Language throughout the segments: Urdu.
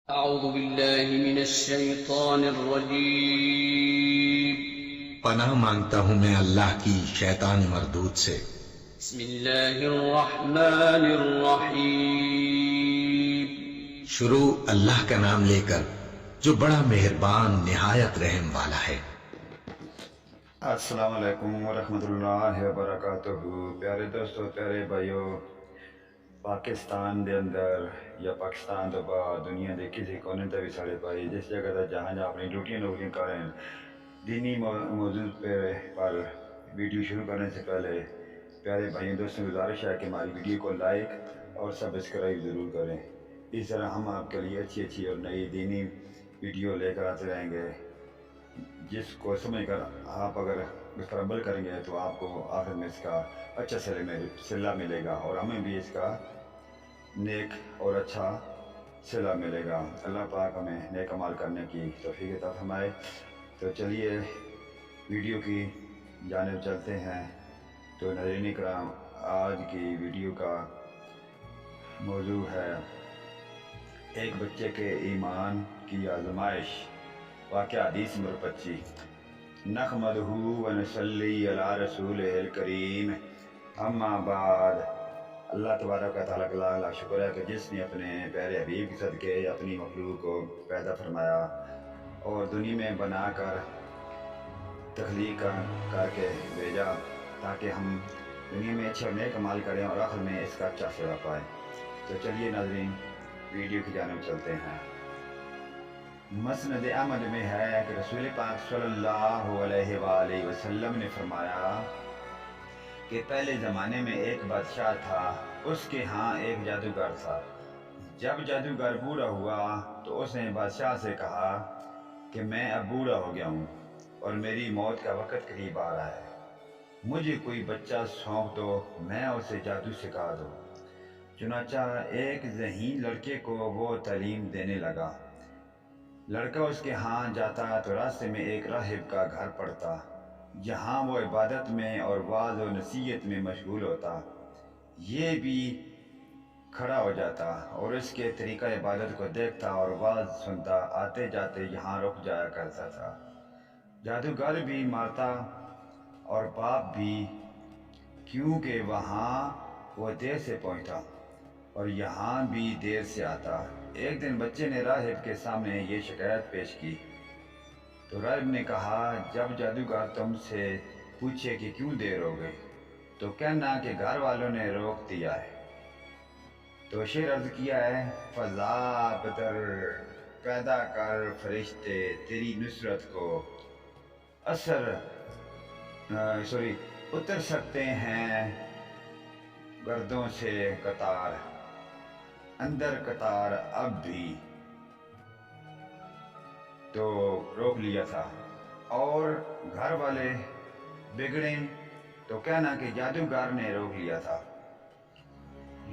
أعوذ بالله من الشيطان الرجيم. پناہ مانگتا ہوں میں اللہ کی شیطان مردود سے۔ بسم الله الرحمن الرحيم. شروع اللہ کا نام لے کر جو بڑا مہربان نہایت رحم والا ہے۔ السلام علیکم ورحمۃ اللہ وبرکاتہ۔ پیارے دوستو، پیارے بھائیو، پاکستان دے اندر یا پاکستان تو بعد دنیا دے کسی کونے تے بھی سارے بھائی جس جگہ تے جہاں اپنی ڈیوٹیاں نوکریاں کر رہے ہیں، دینی موضوع پر ویڈیو شروع کرنے سے پہلے پیارے بھائیوں دوستوں گزارش ہے کہ ہماری ویڈیو کو لائک اور سبسکرائب ضرور کریں۔ اس طرح ہم آپ کے لیے اچھی اور نئی دینی ویڈیو لے کر آتے رہیں گے، جس کو سمجھ کر آپ اگر اس پر عمل کریں گے تو آپ کو آخر میں اس کا اچھا صلہ ملے گا، اور ہمیں بھی اس کا نیک اور اچھا صلہ ملے گا۔ اللہ پاک ہمیں نیک عمل کرنے کی توفیق عطا فرمائے۔ تو چلیے ویڈیو کی جانب چلتے ہیں۔ تو ناظرین کرام، آج کی ویڈیو کا موضوع ہے ایک بچے کے ایمان کی آزمائش، واقعہ حدیث نمبر 25۔ نحمدہ ونصلی علی رسولہ الکریم، اما بعد۔ اللہ تبارک و تعالیٰ کا لاکھ شکر ہے کہ جس نے اپنے پیارے حبیب کے صدقے اپنی مخلوق کو پیدا فرمایا اور دنیا میں بنا کر تخلیق کر کے بھیجا تاکہ ہم دنیا میں اچھے اور نیک عمل کریں اور آخر میں اس کا اچھا صلہ پائیں۔ تو چلیے ناظرین ویڈیو کی جانب چلتے ہیں۔ مسند احمد میں ہے کہ رسول پاک صلی اللہ علیہ وآلہ وسلم نے فرمایا کہ پہلے زمانے میں ایک بادشاہ تھا، اس کے ہاں ایک جادوگر تھا۔ جب جادوگر بوڑھا ہوا تو اس نے بادشاہ سے کہا کہ میں اب بوڑھا ہو گیا ہوں اور میری موت کا وقت قریب آ رہا ہے، مجھے کوئی بچہ سونپ دو، میں اسے جادو سکھا دوں۔ چنانچہ ایک ذہین لڑکے کو وہ تعلیم دینے لگا۔ لڑکا اس کے ہاں جاتا تو راستے میں ایک راہب کا گھر پڑتا، جہاں وہ عبادت میں اور وعظ و نصیحت میں مشغول ہوتا۔ یہ بھی کھڑا ہو جاتا اور اس کے طریقہ عبادت کو دیکھتا اور وعظ سنتا، آتے جاتے یہاں رک جایا کرتا تھا۔ جادوگر بھی مارتا اور باپ بھی، کیونکہ وہاں وہ دیر سے پہنچتا اور یہاں بھی دیر سے آتا۔ ایک دن بچے نے راہب کے سامنے یہ شکایت پیش کی تو راہب نے کہا، جب جادوگر تم سے پوچھے کہ کیوں دیر ہو گئی تو کہنا کہ گھر والوں نے روک دیا ہے۔ تو شعر عرض کیا ہے، فضا بدر پیدا کر فرشتے تیری نصرت کو اتر سکتے ہیں گردوں سے قطار، اندر قطار اب بھی۔ تو روک لیا تھا اور گھر والے بگڑے تو کہنا کہ جادوگر نے روک لیا تھا۔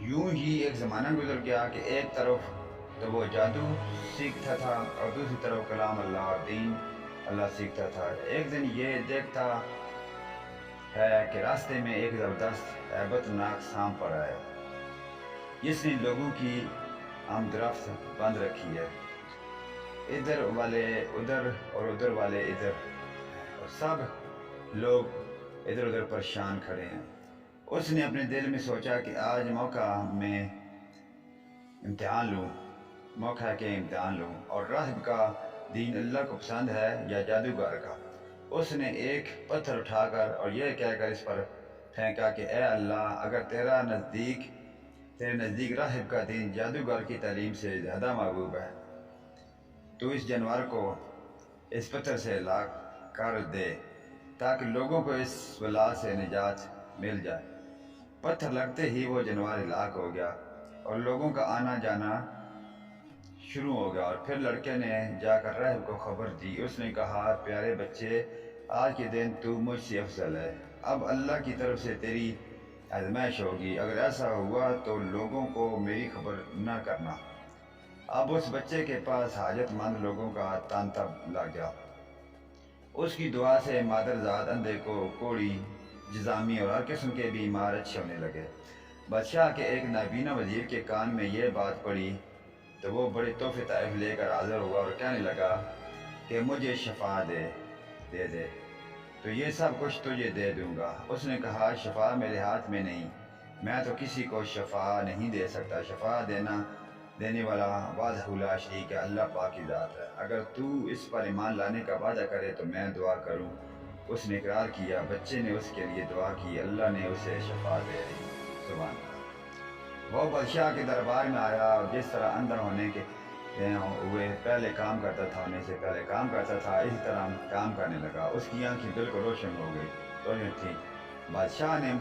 یوں ہی ایک زمانہ گزر گیا کہ ایک طرف تو وہ جادو سیکھتا تھا اور دوسری طرف کلام اللہ اور دین اللہ سیکھتا تھا۔ ایک دن یہ دیکھتا ہے کہ راستے میں ایک زبردست ہیبت ناک سانپ پڑا ہے، جس نے لوگوں کی آمد رفت بند رکھی ہے، ادھر والے ادھر اور ادھر والے ادھر، اور سب لوگ ادھر ادھر پریشان کھڑے ہیں۔ اس نے اپنے دل میں سوچا کہ آج موقع ہے کہ امتحان لوں، اور راہب کا دین اللہ کو پسند ہے یا جادوگر کا۔ اس نے ایک پتھر اٹھا کر اور یہ کہہ کر اس پر پھینکا کہ اے اللہ، اگر تیرے نزدیک راہب کا دین جادوگر کی تعلیم سے زیادہ محبوب ہے تو اس جانور کو اس پتھر سے ہلاک کر دے تاکہ لوگوں کو اس بلا سے نجات مل جائے۔ پتھر لگتے ہی وہ جانور ہلاک ہو گیا اور لوگوں کا آنا جانا شروع ہو گیا۔ اور پھر لڑکے نے جا کر راہب کو خبر دی۔ اس نے کہا، پیارے بچے، آج کے دن تو مجھ سے افضل ہے، اب اللہ کی طرف سے تیری آزمائش ہوگی، اگر ایسا ہوا تو لوگوں کو میری خبر نہ کرنا۔ اب اس بچے کے پاس حاجت مند لوگوں کا تانتا لگ گیا۔ اس کی دعا سے مادرزاد، اندھے کو کوڑی، جزامی اور ہر قسم کے بیمار اچھے ہونے لگے۔ بادشاہ کے ایک نابینا وزیر کے کان میں یہ بات پڑی تو وہ بڑی تحفے طائف لے کر حاضر ہوا اور کہنے لگا کہ مجھے شفا دے دے تو یہ سب کچھ تجھے دے دوں گا۔ اس نے کہا شفا میرے ہاتھ میں نہیں، میں تو کسی کو شفا نہیں دے سکتا، شفا دینے والا وحدہ لا شریک ہے، اللہ پاک کی ذات ہے، اگر تو اس پر ایمان لانے کا وعدہ کرے تو میں دعا کروں۔ اس نے اقرار کیا، بچے نے اس کے لیے دعا کی، اللہ نے اسے شفا دے دی۔ سبحان اللہ۔ وہ بادشاہ کے دربار میں آیا اور جس طرح اندر ہونے کے ہوئے پہلے کام کرتا تھا، ہونے سے پہلے کام کرتا تھا، اسی طرح کام کرنے لگا، اس کی آنکھیں بالکل روشن ہو گئی، روشن تھی۔ بادشاہ نے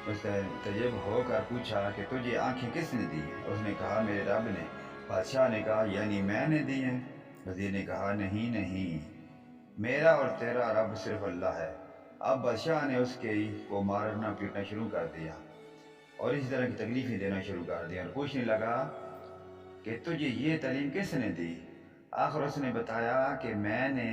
مستعجب ہو کر پوچھا کہ تجھے آنکھیں کس نے دی ہیں؟ اس نے کہا میرے رب نے۔ بادشاہ نے کہا یعنی میں نے دی ہیں؟ وزیر نے کہا نہیں، میرا اور تیرا رب صرف اللہ ہے۔ اب بادشاہ نے اس کو مارنا پیٹنا شروع کر دیا اور اسی طرح کی تکلیفیں دینا شروع کر دیا اور پوچھنے لگا کہ تجھے یہ تعلیم کس نے دی؟ آخر اس نے بتایا کہ میں نے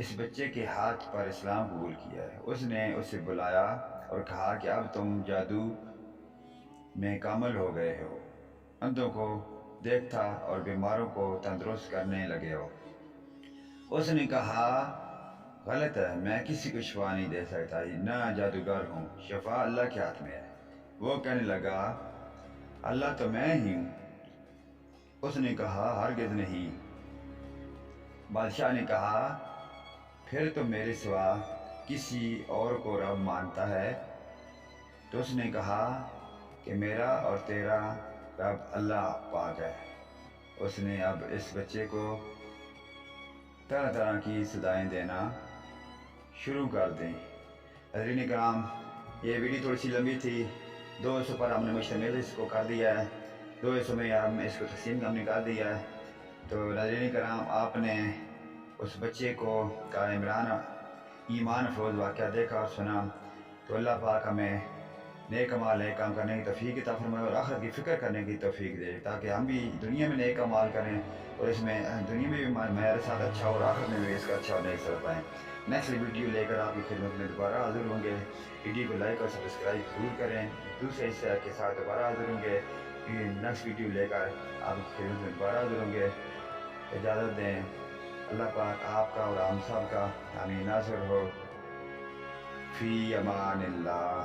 اس بچے کے ہاتھ پر اسلام قبول کیا ہے۔ اس نے اسے بلایا اور کہا کہ اب تم جادو میں کامل ہو گئے ہو، اندھوں کو دیکھتا اور بیماروں کو تندرست کرنے لگے ہو۔ اس نے کہا غلط ہے، میں کسی کو شفا نہیں دے سکتا، نہ جادوگر ہوں، شفا اللہ کے ہاتھ میں ہے۔ وہ کہنے لگا اللہ تو میں ہی ہوں۔ اس نے کہا ہرگز نہیں۔ بادشاہ نے کہا پھر تو میرے سوا کسی اور کو رب مانتا ہے؟ تو اس نے کہا کہ میرا اور تیرا رب اللہ پاک ہے۔ اس نے اب اس بچے کو طرح طرح کی صدائیں دینا شروع کر دیں۔ حضرین کرام، یہ ویڈیو تھوڑی سی لمبی تھی، 2 حصوں پر ہم نے مشتمل اس کو کر دیا ہے، 2 حصوں میں ہم اس کو تقسیم ہم نے کر دیا ہے۔ تو ناظرین کرام، آپ نے اس بچے کا عمران ایمان افروز واقعہ دیکھا اور سنا، تو اللہ پاک ہمیں نیک اعمال نیک کام کرنے کی توفیق عطا فرمائے اور آخرت کی فکر کرنے کی توفیق دے، تاکہ ہم بھی دنیا میں نیک اعمال کریں اور اس میں دنیا میں بھی ہمارے ساتھ اچھا اور آخرت میں بھی اس کا اچھا اور نیک اثر پائیں۔ نیکسٹ ویڈیو لے کر آپ کی خدمت میں دوبارہ حاضر ہوں گے۔ ویڈیو کو لائک اور سبسکرائب ضرور کریں۔ دوسرے حصے کے ساتھ دوبارہ حاضر ہوں گے۔ نیکسٹ ویڈیو لے کر آپ کی خدمت میں دوبارہ حاضر ہوں گے۔ اجازت دیں، اللہ پاک آپ کا اور ہم سب کا حامی ناصر ہو۔ فی امان اللہ۔